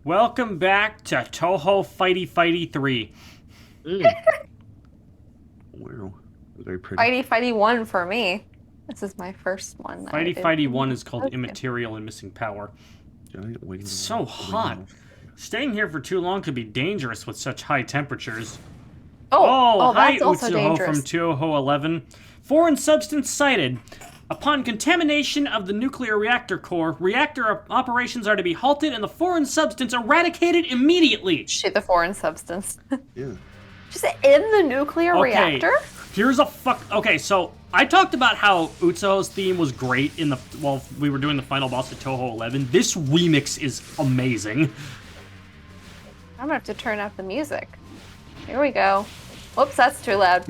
Welcome back to Touhou Fighty 3. Wow, very pretty. Fighty 1 for me. This is my first one. Fighty 1 is called Immaterial and Missing Power. It's so hot. Staying here for too long could be dangerous with such high temperatures. Hi, that's also Utsuho dangerous. from Touhou 11. Foreign substance sighted. Upon contamination of the nuclear reactor core, reactor operations are to be halted and the foreign substance eradicated immediately. Shit, the foreign substance. Yeah. Just in the nuclear reactor? Here's a Okay, so I talked about how Utsuho's theme was great while we were doing the final boss at Touhou 11. This remix is amazing. I'm gonna have to turn up the music. Here we go. Whoops, that's too loud.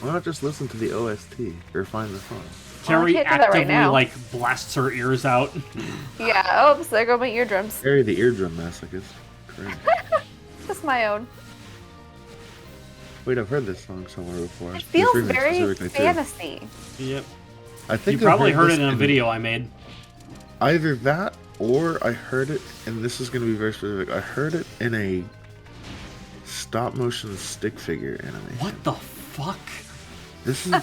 Why not just listen to the OST or find the song? Carrie can't do that right now. blasts her ears out. Yeah, oops, there go my eardrums. Carrie the eardrum masochist. Crazy. Just my own. Wait, I've heard this song somewhere before. It feels This remix very specifically, too. fantasy. Yep. I think You I've probably heard this it in a video I made. Either that or I heard it, and this is going to be very specific. I heard it in a stop motion stick figure animation. What the fuck? This is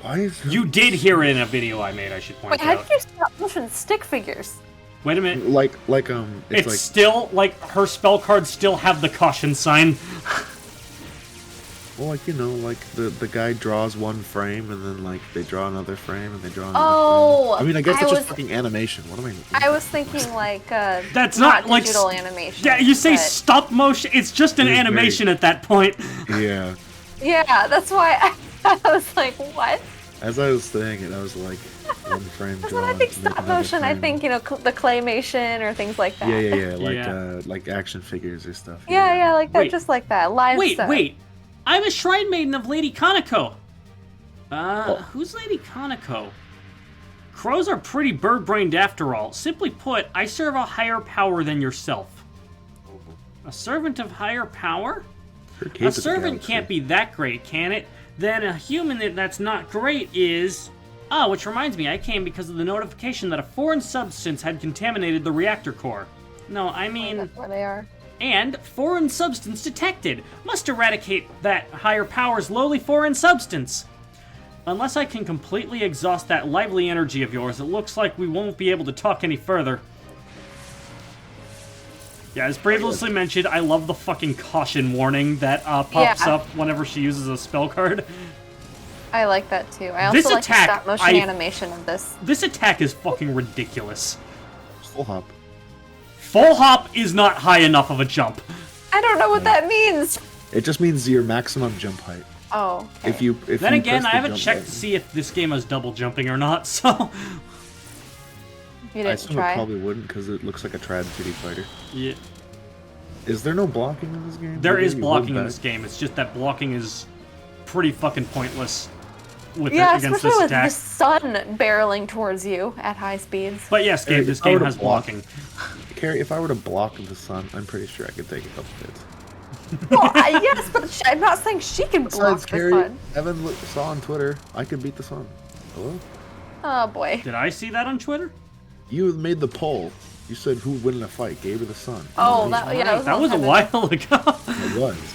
why is this... You did hear it in a video I made, I should point Wait, how out. did you stop motion stick figures? Wait a minute. it's like still, her spell cards still have the caution sign. well, the guy draws one frame and then they draw another frame and they draw another Oh, frame. I mean, I guess it's just fucking animation. What am I? I was thinking That's not like digital animation. Yeah, you say but... stop motion. It's just an animation at that point. Yeah. Yeah, that's why I was like, what? As I was saying it, I was like, one frame Because drawn. when I think and then stop another motion, I frame. think, the claymation or things like that. Yeah. Like action figures or stuff. Yeah, like that, Wait. just like that. Live stuff. Wait. I'm a shrine maiden of Lady Kaneko. Who's Lady Kaneko? Crows are pretty bird-brained after all. Simply put, I serve a higher power than yourself. A servant of higher power? A servant can't be that great, can it? Then a human that's not great is... Ah, which reminds me, I came because of the notification that a foreign substance had contaminated the reactor core. No, I mean... That's where they are. And foreign substance detected. Must eradicate that higher power's lowly foreign substance. Unless I can completely exhaust that lively energy of yours, it looks like we won't be able to talk any further. Yeah, as previously mentioned, I love the fucking caution warning that pops up whenever she uses a spell card. I like that too. I also like the stop motion animation of this. This attack is fucking ridiculous. Full hop. Full hop is not high enough of a jump. I don't know what that means. It just means your maximum jump height. Oh. Okay. If then you again, press I the haven't jump checked button, to see if this game has double jumping or not, so... You I didn't assume try. it probably wouldn't because it looks like a trad 2D fighter. Yeah. Is there no blocking in this game? There is You blocking hold in back? this game, it's just that blocking is pretty fucking pointless with Yeah, against especially this with attack. the sun barreling towards you at high speeds. But yes, Gabe, this If I were game to has block- blocking. Carrie, if I were to block the sun, I'm pretty sure I could take a couple hits. Well, yes, but I'm not saying she can block Besides, the Carrie, sun. Evan saw on Twitter, I could beat the sun. Hello? Oh boy. Did I see that on Twitter? You made the poll. You said who would win in a fight, Gabe or the sun? Oh, And that That was a long time while ago. it was.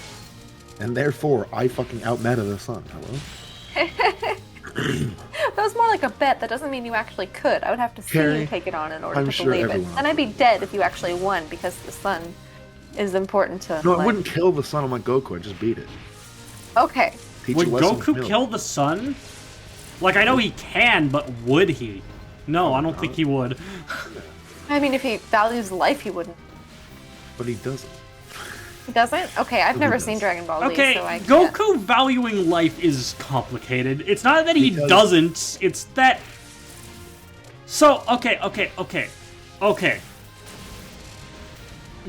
And therefore, I fucking outmeta the sun. Hello? That was more like a bet. That doesn't mean you actually could. I would have to see Carrie, you take it on in order I'm to sure believe it. everyone- And I'd be dead if you actually won because the sun is important to. No, I like- wouldn't kill the sun on my Goku. I'd just beat it. Okay. Teach Would a lesson Goku with kill the sun? Like, I know he can, but would he? No, I don't think he would. I mean, if he values life, he wouldn't. But he doesn't. He doesn't? Okay, I've never does? seen Dragon Ball Z, Okay, so I can't. Goku valuing life is complicated. It's not that he Because- doesn't, it's that... So, okay.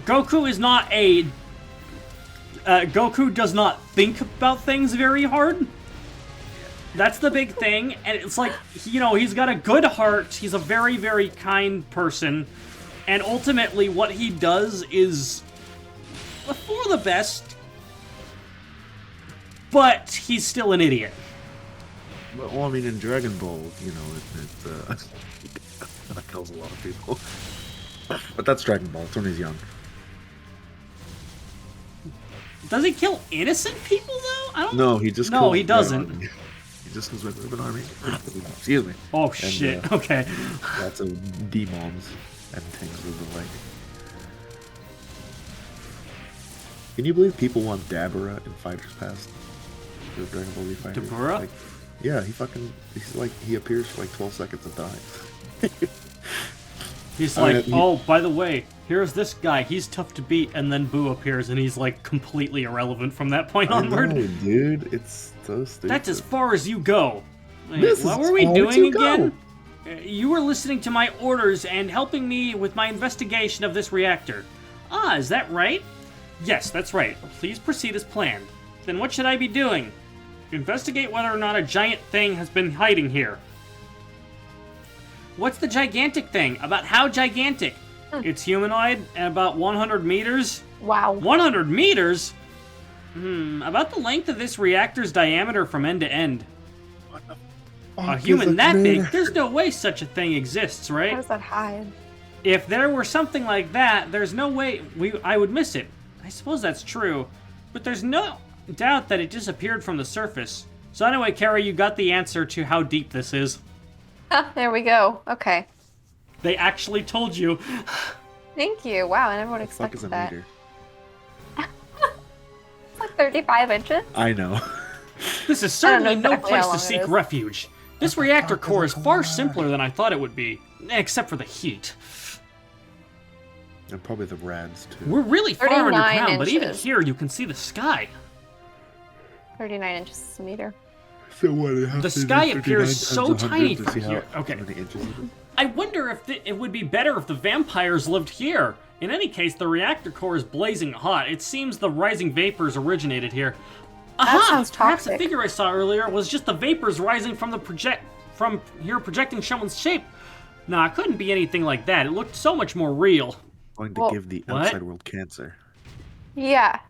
Goku is not a... Goku does not think about things very hard. That's the big thing, and it's like, he's got a good heart, he's a very, very kind person, and ultimately what he does is for the best, but he's still an idiot. Well, I mean, in Dragon Ball, it kills a lot of people. But that's Dragon Ball. It's when he's young. Does he kill innocent people though? I don't. No, he just. No, kills he Red doesn't. Army. He just kills Red Ribbon Army. Excuse me. Oh shit. Okay. Lots of demons and things of the like. Can you believe people want Dabura in Fighters Pass? The Dragon Ball Z Fighters. Dabura? Like, yeah, he appears for like 12 seconds and dies. He's like, oh, by the way, here's this guy. He's tough to beat, and then Boo appears, and he's like completely irrelevant from that point onward. I know, dude, it's so stupid. That's as far as you go. Wait, This what is were we as far as doing you go. again? You were listening to my orders and helping me with my investigation of this reactor. Ah, is that right? Yes, that's right. Please proceed as planned. Then what should I be doing? Investigate whether or not a giant thing has been hiding here. What's the gigantic thing? About how gigantic? It's humanoid and about 100 meters. Wow. 100 meters? About the length of this reactor's diameter from end to end. A human that big? There's no way such a thing exists, How right? does that hide? If there were something like that, there's no way I would miss it. I suppose that's true, but there's no doubt that it disappeared from the surface. So anyway, Carrie, you got the answer to how deep this is. There we go. Okay. They actually told you. Thank you. Wow, I never would What the fuck is expect a that. meter? It's like 35 inches. I know. This is certainly know exactly no how place long to it seek is. refuge. This reactor core is far simpler than I thought it would be, except for the heat. And probably the rads too. We're really far 39 underground, but even inches. here you can see the sky. 39 inches is a meter. So what? It has The to be sky 39 appears times so 100 tiny to from see how here. Okay. many inches it is. I wonder if it would be better if the vampires lived here. In any case, the reactor core is blazing hot. It seems the rising vapors originated here. Aha! sounds Perhaps the toxic. figure I saw earlier was just the vapors rising from the from here projecting someone's shape. Nah, it couldn't be anything like that. It looked so much more real. Going to Well, give the what? outside world cancer. Yeah.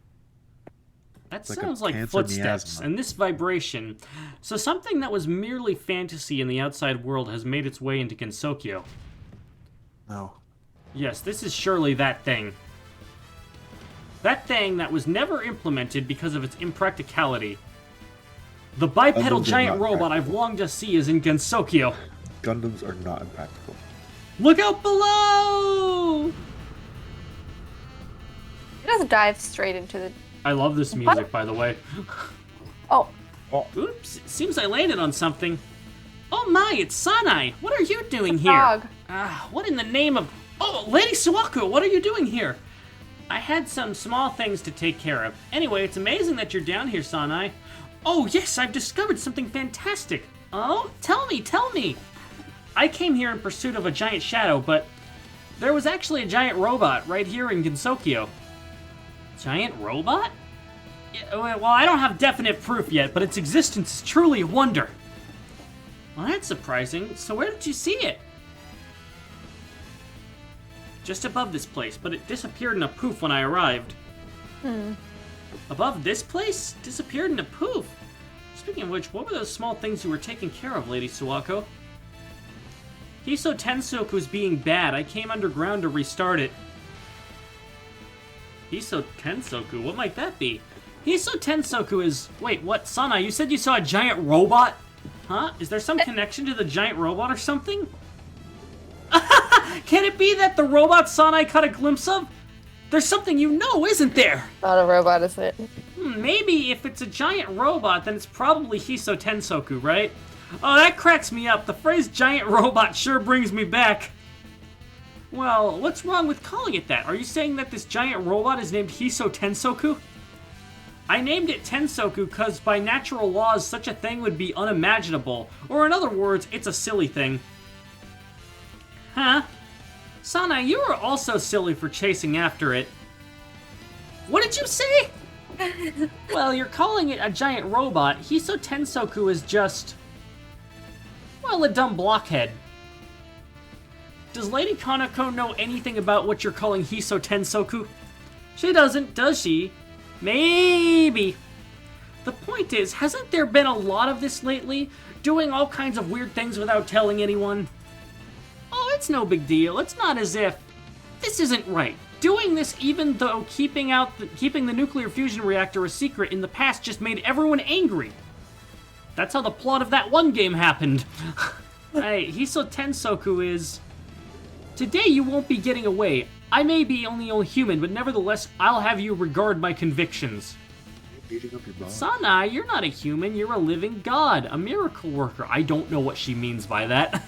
That like a sounds like cancer footsteps, miasma. and this vibration. So something that was merely fantasy in the outside world has made its way into Gensokyo. No. Yes, this is surely that thing. That thing that was never implemented because of its impracticality. The bipedal Gundams are giant not robot I've practical. longed to see is in Gensokyo. Gundams are not impractical. Look out below! It just dives straight into the... I love this music, by the way. Oh, Oops, it seems I landed on something. Oh my, it's Sanae! What are you doing here? frog. What in the name of... Oh, Lady Suwaku, what are you doing here? I had some small things to take care of. Anyway, it's amazing that you're down here, Sanae. Oh yes, I've discovered something fantastic. Oh, tell me. I came here in pursuit of a giant shadow, but there was actually a giant robot right here in Gensokyo. Giant robot? Yeah, well, I don't have definite proof yet, but its existence is truly a wonder. Well, that's surprising. So where did you see it? Just above this place, but it disappeared in a poof when I arrived. Above this place? Disappeared in a poof. Speaking of which, what were those small things you were taking care of, Lady Suwako? Hisoutensoku's being bad. I came underground to restart it. Hisoutensoku? What might that be? Hisoutensoku is... Wait, what? Sanae, you said you saw a giant robot? Huh? Is there some connection to the giant robot or something? Can it be that the robot Sanae caught a glimpse of? There's something you know, isn't there? Not a robot, is it? Maybe if it's a giant robot, then it's probably Hisoutensoku, right? Oh, that cracks me up. The phrase giant robot sure brings me back. Well, what's wrong with calling it that? Are you saying that this giant robot is named Hisoutensoku? I named it Tensoku because by natural laws such a thing would be unimaginable. Or in other words, it's a silly thing. Huh? Sanae, you were also silly for chasing after it. What did you say? Well, you're calling it a giant robot. Hisoutensoku is just... well, a dumb blockhead. Does Lady Kanako know anything about what you're calling Hisoutensoku? She doesn't, does she? Maybe. The point is, hasn't there been a lot of this lately? Doing all kinds of weird things without telling anyone? Oh, it's no big deal. It's not as if... This isn't right. Doing this even though keeping the nuclear fusion reactor a secret in the past just made everyone angry. That's how the plot of that one game happened. Hey, Tensoku is... Today you won't be getting away. I may be only a human, but nevertheless, I'll have you regard my convictions. Beating up your boss. Sanae, you're not a human, you're a living god, a miracle worker. I don't know what she means by that.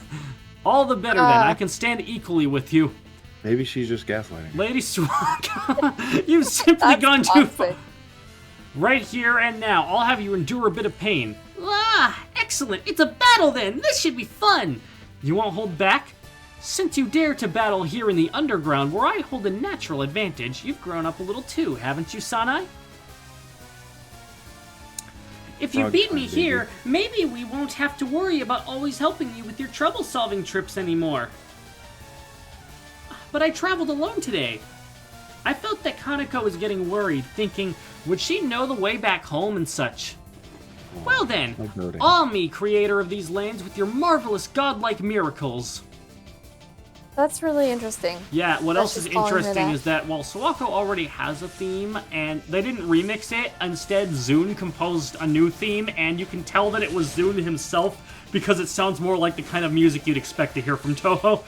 All the better then, I can stand equally with you. Maybe she's just gaslighting. Lady Swag, you've simply gone too far. Right here and now, I'll have you endure a bit of pain. Ah, excellent, it's a battle then, this should be fun. You won't hold back? Since you dare to battle here in the underground where I hold a natural advantage, you've grown up a little too, haven't you, Sanae? If you beat me here, maybe we won't have to worry about always helping you with your trouble-solving trips anymore. But I traveled alone today. I felt that Kaneko was getting worried, thinking, would she know the way back home and such? Well then, awe me, creator of these lands, with your marvelous godlike miracles. That's really interesting. Yeah, what else is interesting is that while Sawako already has a theme, and they didn't remix it, instead Zune composed a new theme, and you can tell that it was Zune himself, because it sounds more like the kind of music you'd expect to hear from Touhou.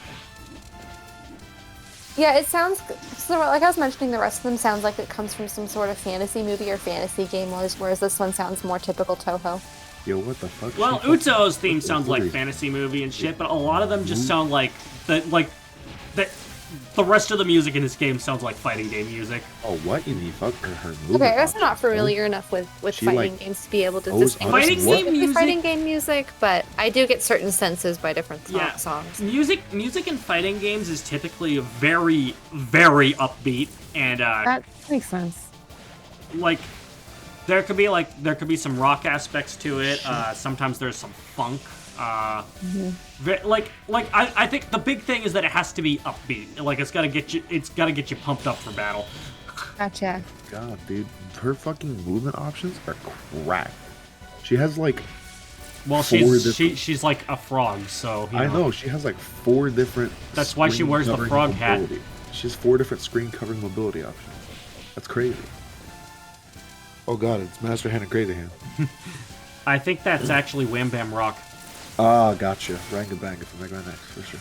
Yeah, it sounds... So, like I was mentioning, the rest of them sounds like it comes from some sort of fantasy movie or fantasy game, whereas this one sounds more typical Touhou. Yo, what the fuck? Well, Uto's theme sounds like fantasy movie and shit, but a lot of them just sound like... The rest of the music in this game sounds like fighting game music. Oh, what? You mean fuck her movie? Okay, I guess I'm not familiar enough with fighting games to be able to distinguish fighting game music, but I do get certain senses by different songs. Music in fighting games is typically very, very upbeat, and that makes sense. Like, there could be some rock aspects to it. Sometimes there's some funk. I think the big thing is that it has to be upbeat. Like, it's gotta get you pumped up for battle. Gotcha. God, dude, her fucking movement options are crack. She has like... Well, she's like a frog, so... I know, she has like 4 different... That's why she wears the frog hat. She has 4 different screen-covering mobility options. That's crazy. Oh god, it's Master Hand and Crazy Hand. I think that's actually Wham Bam Rock. Ah, gotcha. Rang a bang if I go next, for sure.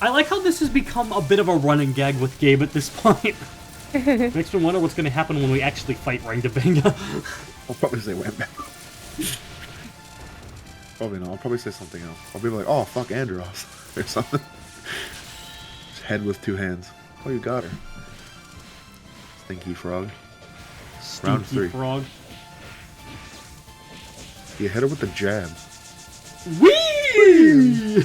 I like how this has become a bit of a running gag with Gabe at this point. Makes me wonder what's going to happen when we actually fight Rangabanga. I'll probably say Wham Bam. Probably not. I'll probably say something else. I'll be like, oh, fuck Andros. Or something. Just head with 2 hands. Oh, you got her. Stinky frog. Round 3. Frog. You hit her with the jab. Whee!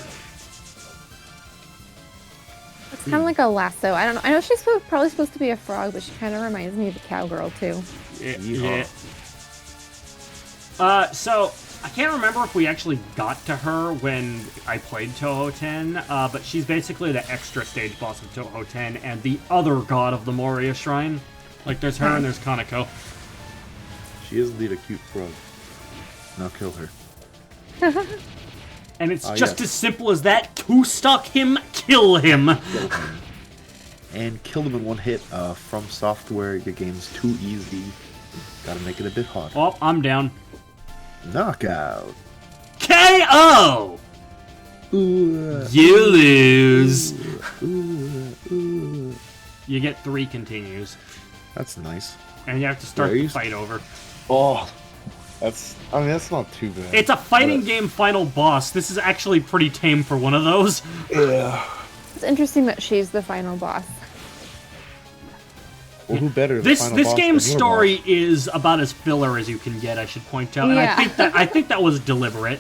It's kind of like a lasso. I don't know. I know she's probably supposed to be a frog, but she kind of reminds me of a cowgirl, too. Yeah. So, I can't remember if we actually got to her when I played Touhou 10, but she's basically the extra stage boss of Touhou 10 and the other god of the Moria Shrine. Like, there's her and there's Kaneko. She is indeed a cute frog. Now kill her. And it's just as simple as that. 2-stock him, kill him. And kill him in 1 hit. From Software, your game's too easy. Gotta make it a bit harder. Oh, I'm down. Knockout. KO! Ooh, you lose. Ooh. You get 3 continues. That's nice. And you have to start the fight over. Oh, that's not too bad. It's a fighting game final boss. This is actually pretty tame for one of those. Yeah. It's interesting that she's the final boss. Well, who better? This game's story is about as filler as you can get, I should point out. And I think that was deliberate.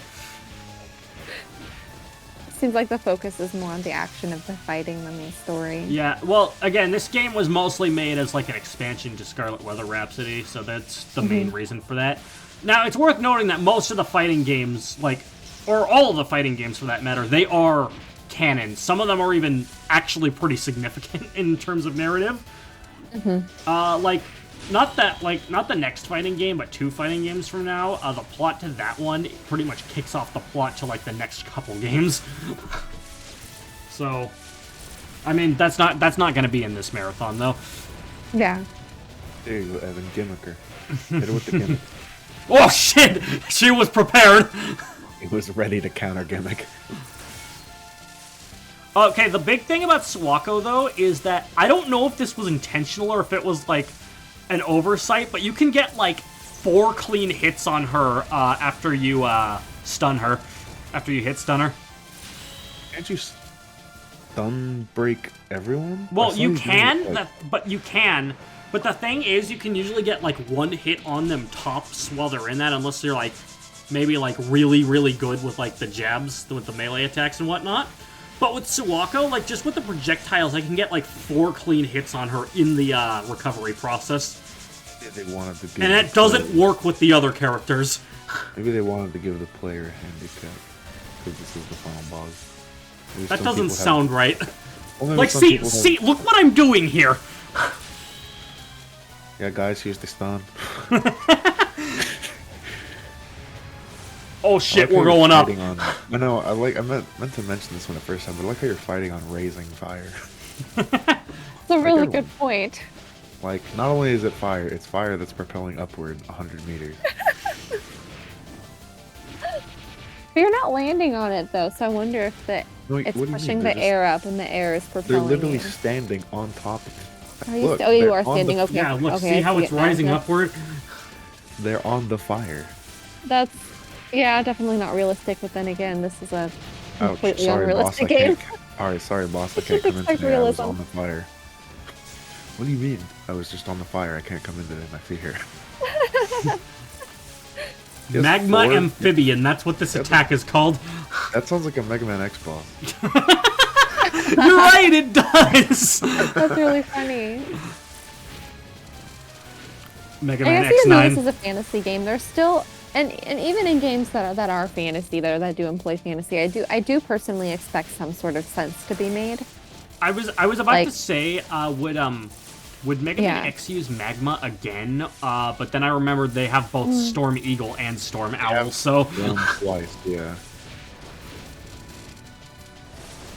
Seems like the focus is more on the action of the fighting than the story. Yeah, well, again, this game was mostly made as like an expansion to Scarlet Weather Rhapsody, so that's the main reason for that. Now, it's worth noting that most of the fighting games, or all of the fighting games for that matter, they are canon. Some of them are even actually pretty significant in terms of narrative. Not the next fighting game, but 2 fighting games from now, the plot to that one pretty much kicks off the plot to, like, the next couple games. So, I mean, that's not going to be in this marathon, though. Yeah. There you go, Evan. Gimmicker. Hit her with the gimmick. Oh, shit! She was prepared! He was ready to counter gimmick. Okay, the big thing about Suwako, though, is that I don't know if this was intentional or if it was, like, an oversight, but you can get, like, 4 clean hits on her after you stun her. After you stun her. Can't you stun break everyone? Well, you can, but you can. But the thing is, you can usually get, like, 1 hit on them tops while they're in that, unless you're, like, maybe, like, really, really good with, like, the jabs, with the melee attacks and whatnot. But with Suwako, like, just with the projectiles, I can get, like, 4 clean hits on her in the recovery process. Yeah, they wanted to give and that doesn't work with the other characters. Maybe they wanted to give the player a handicap, because this is the final boss. Maybe that doesn't sound right. Well, like, see, look what I'm doing here! Yeah, guys, here's the stun. Oh shit, we're going up. I know, I meant to mention this when it first happened, but I like how you're fighting on raising fire. It's a really good point. Like, not only is it fire, it's fire that's propelling upward 100 meters. You're not landing on it, though, so I wonder if it's pushing the air up and the air is propelling. They're literally you. standing on top of it. Look, you are standing. Okay. Yeah, look, okay, see how it's rising upward? They're on the fire. That's, yeah, definitely not realistic, but then again, this is a completely sorry, unrealistic boss, game. Alright, sorry, boss, I can't come into there. I was on the fire. What do you mean? I was just on the fire. I can't come into my fear. Magma Amphibian, that's what this attack is called. That sounds like a Mega Man X boss. You're right, it does! That's really funny. Mega Man I guess X9. even though this is a fantasy game, there's still, and even in games that are fantasy, that do employ fantasy, I do personally expect some sort of sense to be made. I was about to say, would Mega Man X use Magma again? But then I remembered they have both Storm Eagle and Storm Owl, so... Twice, yeah.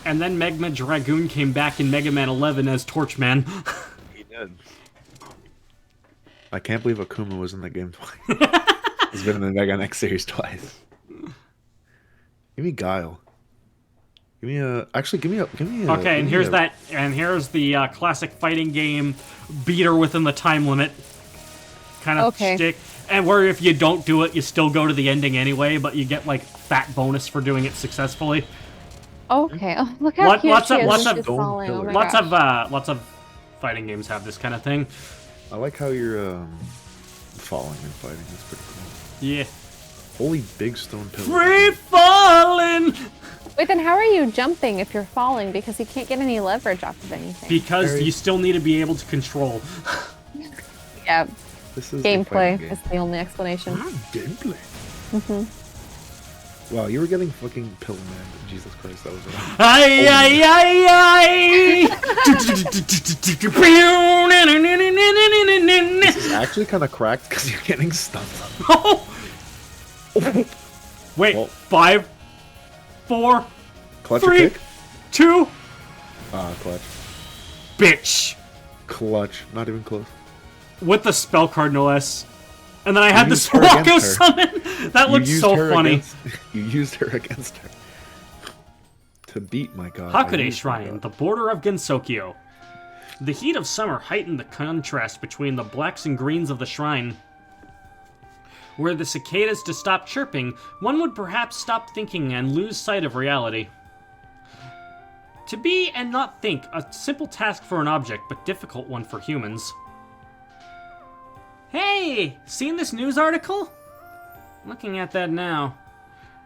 And then Magma Dragoon came back in Mega Man 11 as Torchman. He did. I can't believe Akuma was in the game twice. He's been in the Mega Man X series twice. Give me Guile. Give me a. Actually, give me a. Okay, and here's the classic fighting game beater within the time limit kind of shtick. And where if you don't do it, you still go to the ending anyway, but you get like fat bonus for doing it successfully. Okay. Oh, look how cute lots she is. Lots of fighting games have this kind of thing. I like how you're falling and fighting. That's pretty cool. Yeah. Holy big stone pillar. Free falling. Wait, then how are you jumping if you're falling? Because you can't get any leverage off of anything. Because you still need to be able to control. Yeah. This is gameplay is the only explanation. Gameplay. Mm-hmm. Wow, you were getting fucking pill man. Jesus Christ, that was it. Ay, ay, ay, ay. This is actually kind of cracked because you're getting stunned. Oh. Wait, well, 5, 4, clutch 3, 2. Clutch. Bitch. Clutch. Not even close. With the spell card, no less. And then I had the Suwako summon. That looked so funny. You used her against her. To beat my god. Hakude Shrine, the border of Gensokyo. The heat of summer heightened the contrast between the blacks and greens of the shrine. Were the cicadas to stop chirping, one would perhaps stop thinking and lose sight of reality. To be and not think, a simple task for an object, but difficult one for humans. Hey! Seen this news article? Looking at that now.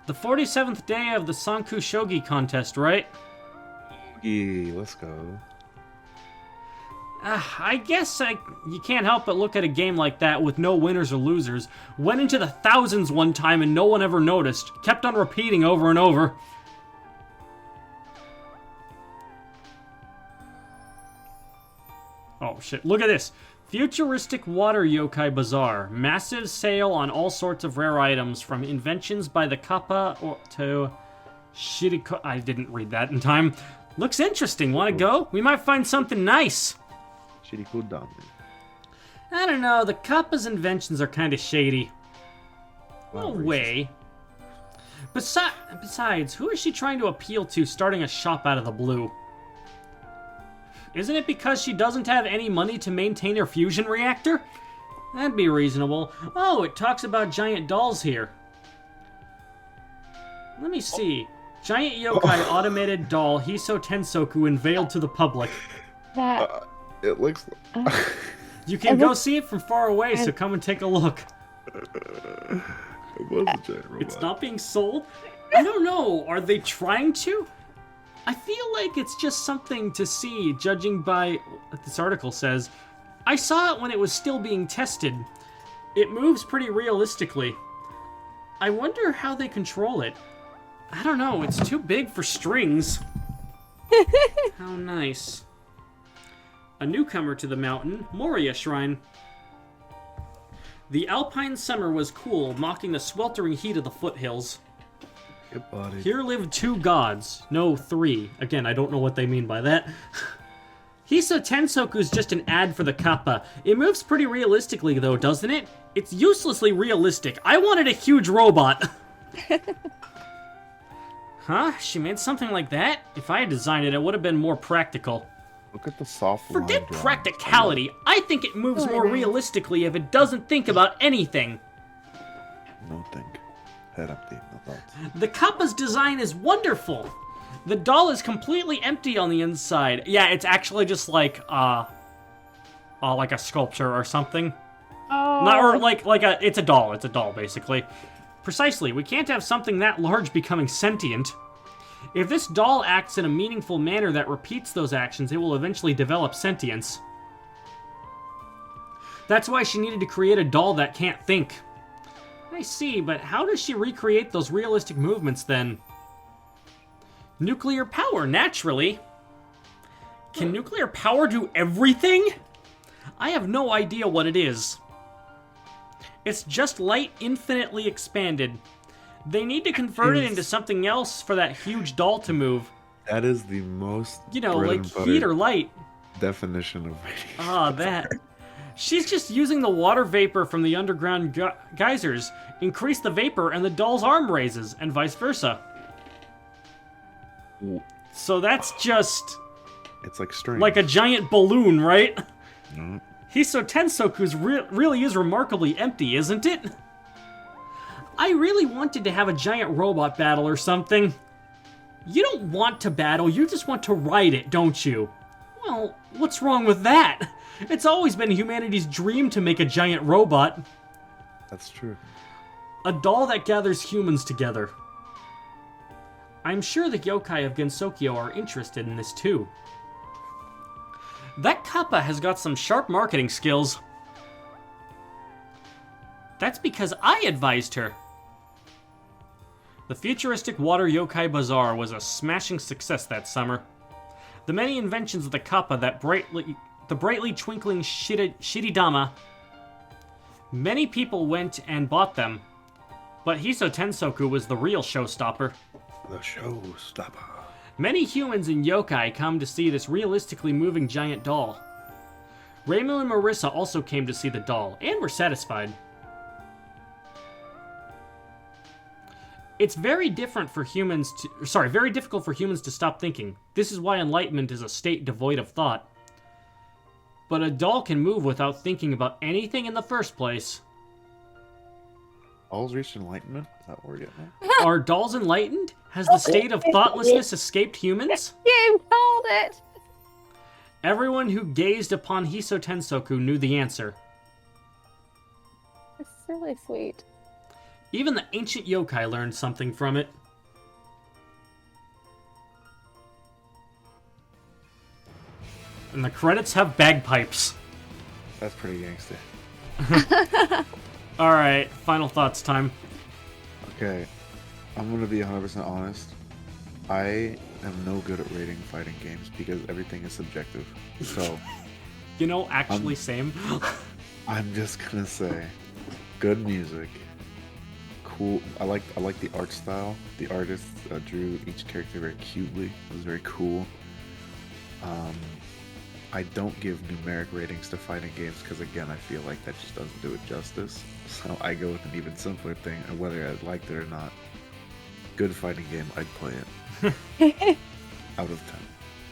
The 47th day of the Sanku Shogi contest, right? Yeah, let's go. I guess you can't help but look at a game like that with no winners or losers. Went into the thousands one time and no one ever noticed. Kept on repeating over and over. Oh shit, look at this. Futuristic water yokai bazaar. Massive sale on all sorts of rare items, from inventions by the Kappa to Shiriko... I didn't read that in time. Looks interesting. Want to go? We might find something nice. Shirikudame. I don't know. The Kappa's inventions are kind of shady. No way. Besides, who is she trying to appeal to starting a shop out of the blue? Isn't it because she doesn't have any money to maintain her fusion reactor? That'd be reasonable. Oh, it talks about giant dolls here. Let me see. Giant yokai automated doll Hisoutensoku unveiled to the public. It looks... You can go see it from far away, so come and take a look. It was a giant robot. It's not being sold? I don't know. Are they trying to? I feel like it's just something to see, judging by what this article says. I saw it when it was still being tested. It moves pretty realistically. I wonder how they control it. I don't know, it's too big for strings. How nice. A newcomer to the mountain, Moria Shrine. The alpine summer was cool, mocking the sweltering heat of the foothills. Good body. Here lived 2 gods. No, 3. Again, I don't know what they mean by that. Hisoutensoku is just an ad for the Kappa. It moves pretty realistically, though, doesn't it? It's uselessly realistic. I wanted a huge robot. Huh? She made something like that? If I had designed it, it would have been more practical. Look at the soft line. Forget practicality. I think it moves more realistically if it doesn't think about anything. No think. Head up, Dave. No thoughts. The Kappa's design is wonderful. The doll is completely empty on the inside. Yeah, it's actually just like a sculpture or something. Oh. Not or it's a doll. It's a doll basically. Precisely. We can't have something that large becoming sentient. If this doll acts in a meaningful manner that repeats those actions, it will eventually develop sentience. That's why she needed to create a doll that can't think. I see, but how does she recreate those realistic movements then? Nuclear power, naturally. Can nuclear power do everything? I have no idea what it is. It's just light infinitely expanded. They need to convert it into something else for that huge doll to move. That is the most like heat or light. Definition of radiation. Ah, that. She's just using the water vapor from the underground geysers. Increase the vapor and the doll's arm raises, and vice versa. So that's just... It's like string. Like a giant balloon, right? No. Hisoutensoku's really is remarkably empty, isn't it? I really wanted to have a giant robot battle or something. You don't want to battle, you just want to ride it, don't you? Well, what's wrong with that? It's always been humanity's dream to make a giant robot. That's true. A doll that gathers humans together. I'm sure the yokai of Gensokyo are interested in this too. That Kappa has got some sharp marketing skills. That's because I advised her. The futuristic water yokai bazaar was a smashing success that summer. The many inventions of the Kappa, the brightly twinkling Shiridama, many people went and bought them, but Hisoutensoku was the real showstopper. The showstopper. Many humans and yokai come to see this realistically moving giant doll. Reimu and Marissa also came to see the doll, and were satisfied. It's very difficult for humans to stop thinking. This is why enlightenment is a state devoid of thought. But a doll can move without thinking about anything in the first place. Dolls reached enlightenment? Is that what we're getting at? Are dolls enlightened? Has the state of thoughtlessness escaped humans? You called it! Everyone who gazed upon Hisoutensoku knew the answer. It's really sweet. Even the ancient yokai learned something from it. And the credits have bagpipes. That's pretty gangster. Alright, final thoughts time. Okay, I'm gonna be 100% honest. I am no good at rating fighting games because everything is subjective. So, you know, actually, same. I'm just gonna say, good music, cool. I like the art style. The artist drew each character very cutely. It was very cool. I don't give numeric ratings to fighting games because, again, I feel like that just doesn't do it justice. So I go with an even simpler thing, and whether I liked it or not, good fighting game, I'd play it. Out of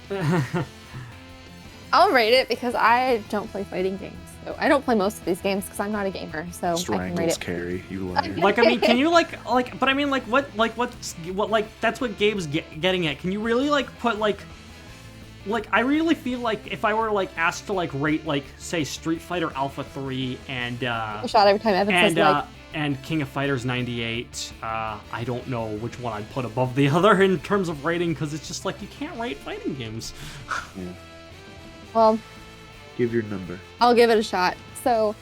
10. I'll rate it because I don't play fighting games. So I don't play most of these games because I'm not a gamer. So Strangles, I can rate it. carry, you liar. Like, I mean, can you but I mean, what that's what Gabe's getting at. Can you really put I really feel like if I were asked to rate say Street Fighter Alpha 3 and a shot every time Evan says and King of Fighters 98, I don't know which one I'd put above the other in terms of rating, because it's just you can't rate fighting games. Yeah. Well, give your number. I'll give it a shot. So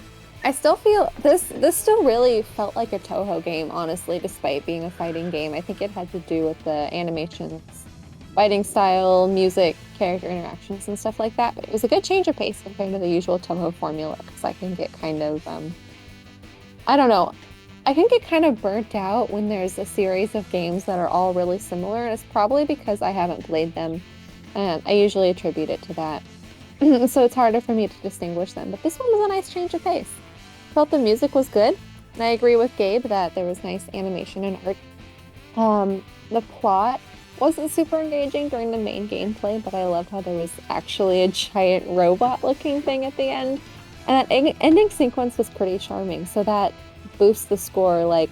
I still feel this still really felt like a Touhou game, honestly, despite being a fighting game. I think it had to do with the animations, fighting style, music, character interactions, and stuff like that. But it was a good change of pace compared to the usual Touhou formula, because I can get kind of, I don't know, I can get kind of burnt out when there's a series of games that are all really similar, and it's probably because I haven't played them, and I usually attribute it to that. So it's harder for me to distinguish them. But this one was a nice change of pace. I felt the music was good, and I agree with Gabe that there was nice animation and art. The plot wasn't super engaging during the main gameplay, but I loved how there was actually a giant robot-looking thing at the end. And that ending sequence was pretty charming, so that boosts the score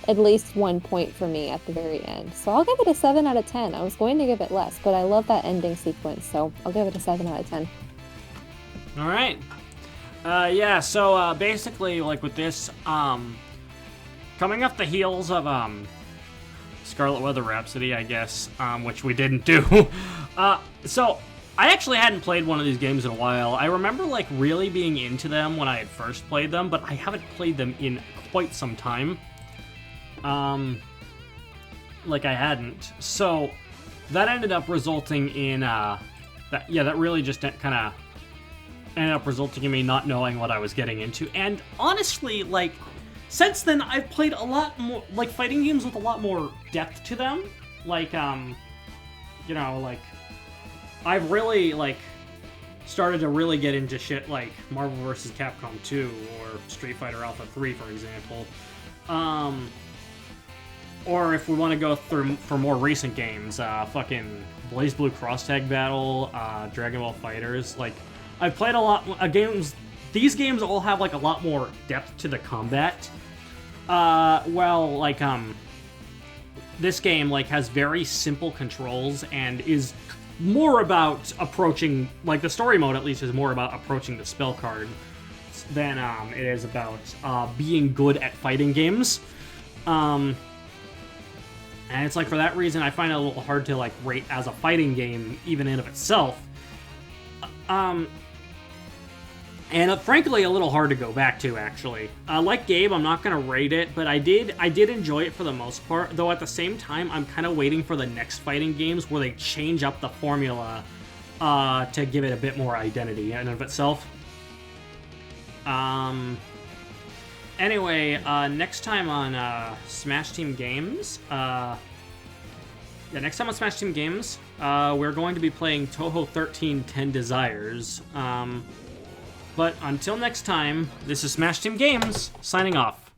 at least 1 point for me at the very end. So I'll give it a 7 out of 10. I was going to give it less, but I love that ending sequence, so I'll give it a 7 out of 10. All right. Yeah, so basically, with this, coming off the heels of Scarlet Weather Rhapsody, I guess, which we didn't do. So I actually hadn't played one of these games in a while. I remember really being into them when I had first played them, but I haven't played them in quite some time. I hadn't. So that ended up resulting in that really just kind of ended up resulting in me not knowing what I was getting into. And honestly, since then I've played a lot more fighting games with a lot more depth to them. I've really started to really get into shit like Marvel vs. Capcom 2 or Street Fighter Alpha 3, for example. Or if we want to go through for more recent games, fucking BlazBlue Cross Tag Battle, Dragon Ball FighterZ. I've played a lot of games. These games all have a lot more depth to the combat. This game has very simple controls and is more about approaching, the story mode at least is more about approaching the spell card than it is about being good at fighting games. And it's for that reason I find it a little hard to rate as a fighting game even in of itself. And frankly a little hard to go back to, actually. Like Gabe, I'm not gonna rate it, but I did enjoy it for the most part, though at the same time I'm kind of waiting for the next fighting games where they change up the formula to give it a bit more identity in and of itself. Anyway, next time on Smash Team Games, we're going to be playing Touhou 13 10 Desires. But until next time, this is Smash Team Games, signing off.